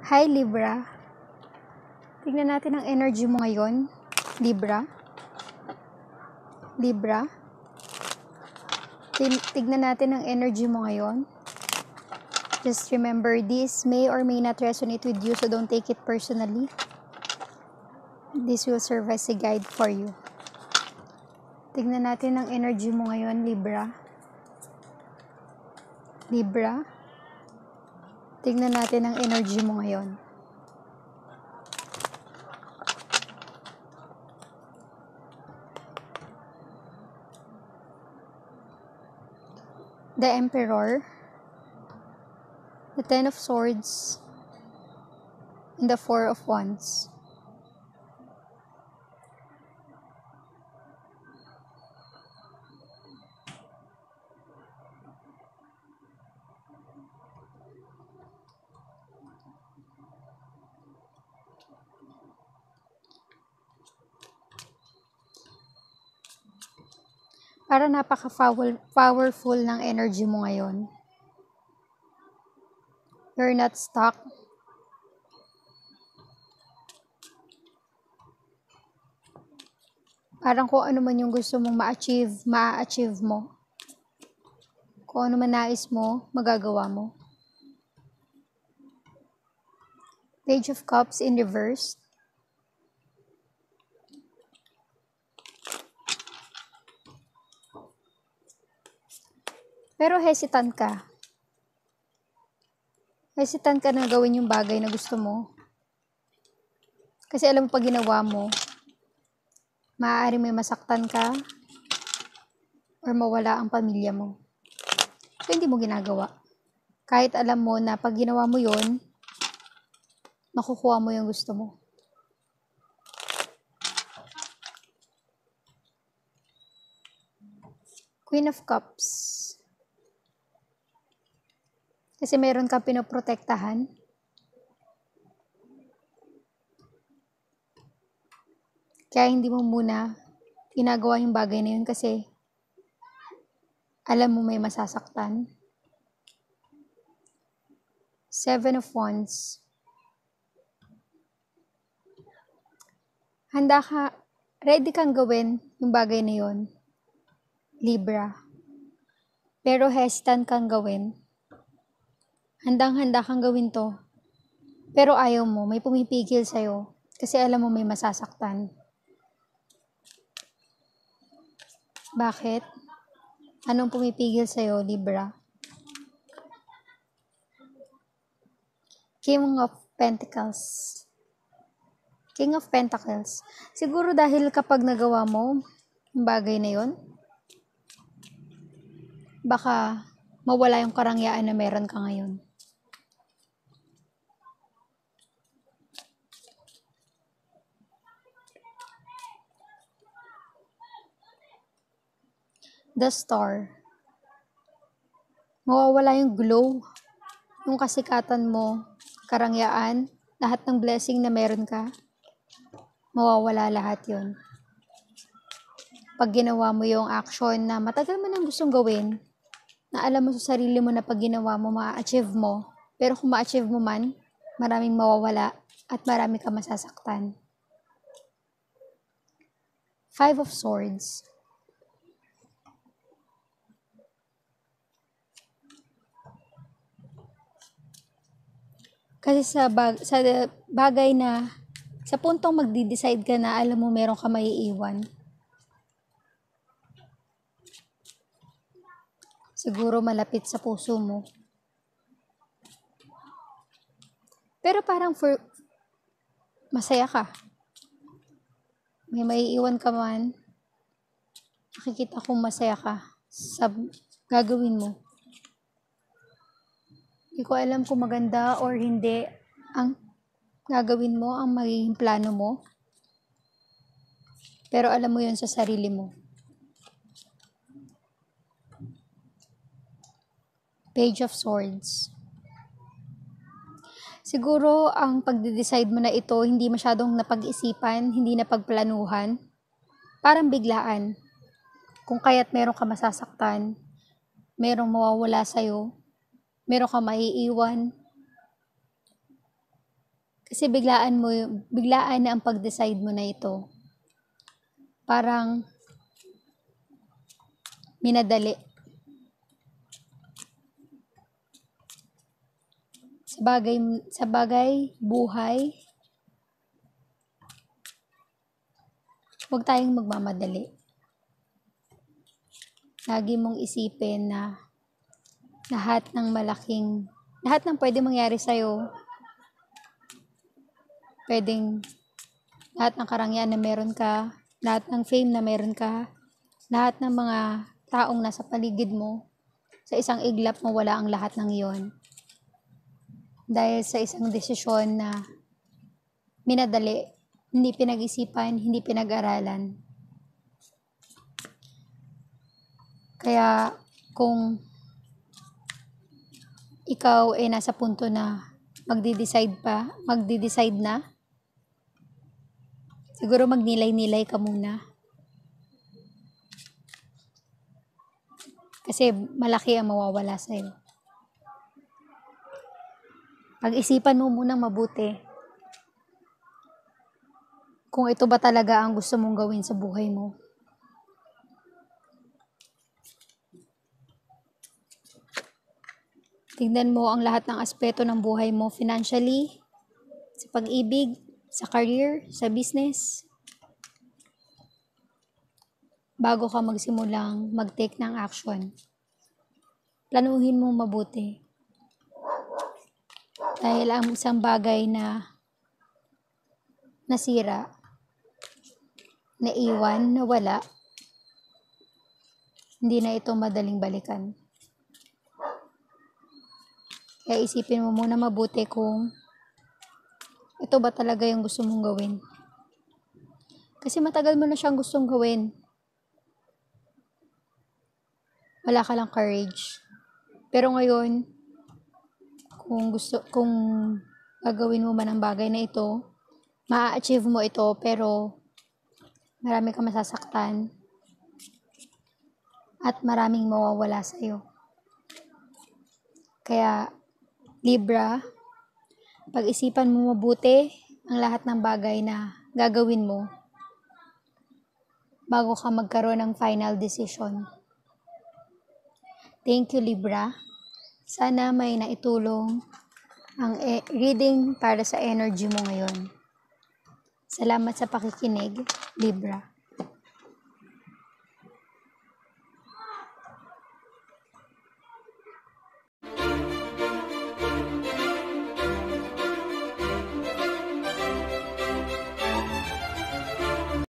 Hi Libra, tignan natin ang energy mo ngayon. Libra, tignan natin ang energy mo ngayon. Just remember, this may or may not resonate with you, so don't take it personally. This will serve as a guide for you. Tignan natin ang energy mo ngayon, Libra. Tignan natin ang energy mo ngayon. The Emperor, the Ten of Swords, and the Four of Wands. Para napaka-powerful ng energy mo ngayon. You're not stuck. Parang kung ano man yung gusto mong ma-achieve, ma-achieve mo. Kung ano man nais mo, magagawa mo. Page of Cups in reverse. Pero hesitant ka. Hesitant ka na gawin yung bagay na gusto mo. Kasi alam mo pag ginawa mo, maaari may masaktan ka or mawala ang pamilya mo. So, hindi mo ginagawa. Kahit alam mo na pag ginawa mo yun, makukuha mo yung gusto mo. Queen of Cups. Kasi meron kang pinoprotektahan. Kaya hindi mo muna ginagawa yung bagay na yun kasi alam mo may masasaktan. Seven of Wands. Ready kang gawin yung bagay na yun, Libra. Pero hesitant kang gawin. Handang-handa kang gawin to. Pero ayaw mo, may pumipigil sa'yo. Kasi alam mo may masasaktan. Bakit? Anong pumipigil sa'yo, Libra? King of Pentacles. King of Pentacles. Siguro dahil kapag nagawa mo yung bagay na yun, baka mawala yung karangyaan na meron ka ngayon. The Star. Mawawala yung glow, yung kasikatan mo, karangyaan, lahat ng blessing na meron ka, mawawala lahat yun. Pag ginawa mo yung action na matagal mo nang gustong gawin, na alam mo sa sarili mo na pag ginawa mo, ma-achieve mo, pero kung ma-achieve mo man, maraming mawawala at marami ka masasaktan. Five of Swords. Kasi sa bagay na, sa puntong magdi-decide ka na alam mo meron ka maiiwan. Siguro malapit sa puso mo. Pero parang masaya ka. May maiiwan ka man, nakikita kong masaya ka sa gagawin mo. Hindi ko alam kung maganda or hindi ang gagawin mo, ang magiging plano mo. Pero alam mo yun sa sarili mo. Page of Swords. Siguro ang pagde-decide mo na ito hindi masyadong napag-isipan, hindi napagplanuhan. Parang biglaan. Kung kaya't meron ka masasaktan, merong mawawala sa'yo, meron ka maiiwan, Kasi biglaan na ang pag-decide mo na ito. Parang minadali. Sa bagay, buhay, huwag tayong magmamadali. Lagi mong isipin na lahat ng pwede mangyari sa'yo, lahat ng karangyaan na meron ka, lahat ng fame na meron ka, lahat ng mga taong nasa paligid mo, sa isang iglap mawala ang lahat ng iyon. Dahil sa isang desisyon na minadali, hindi pinag-isipan, hindi pinag-aralan. Kaya kung ikaw ay nasa punto na magde-decide na, siguro magnilay-nilay ka muna. Kasi malaki ang mawawala sa'yo. Pag-isipan mo munang mabuti kung ito ba talaga ang gusto mong gawin sa buhay mo. Tingnan mo ang lahat ng aspeto ng buhay mo, financially, sa pag-ibig, sa career, sa business, bago ka magsimulang mag-take ng action. Planuhin mo mabuti. Dahil ang isang bagay na nasira, naiwan, nawala, hindi na ito madaling balikan. Kaya isipin mo muna mabuti kung ito ba talaga yung gusto mong gawin. Kasi matagal mo na siyang gustong gawin. Wala ka lang courage. Pero ngayon, kung gagawin mo man ang bagay na ito, maa-achieve mo ito, pero marami kang masasaktan at maraming mawawala sa'yo. Kaya, Libra, pag-isipan mo mabuti ang lahat ng bagay na gagawin mo bago ka magkaroon ng final decision. Thank you, Libra. Sana may naitulong ang reading para sa energy mo ngayon. Salamat sa pakikinig, Libra.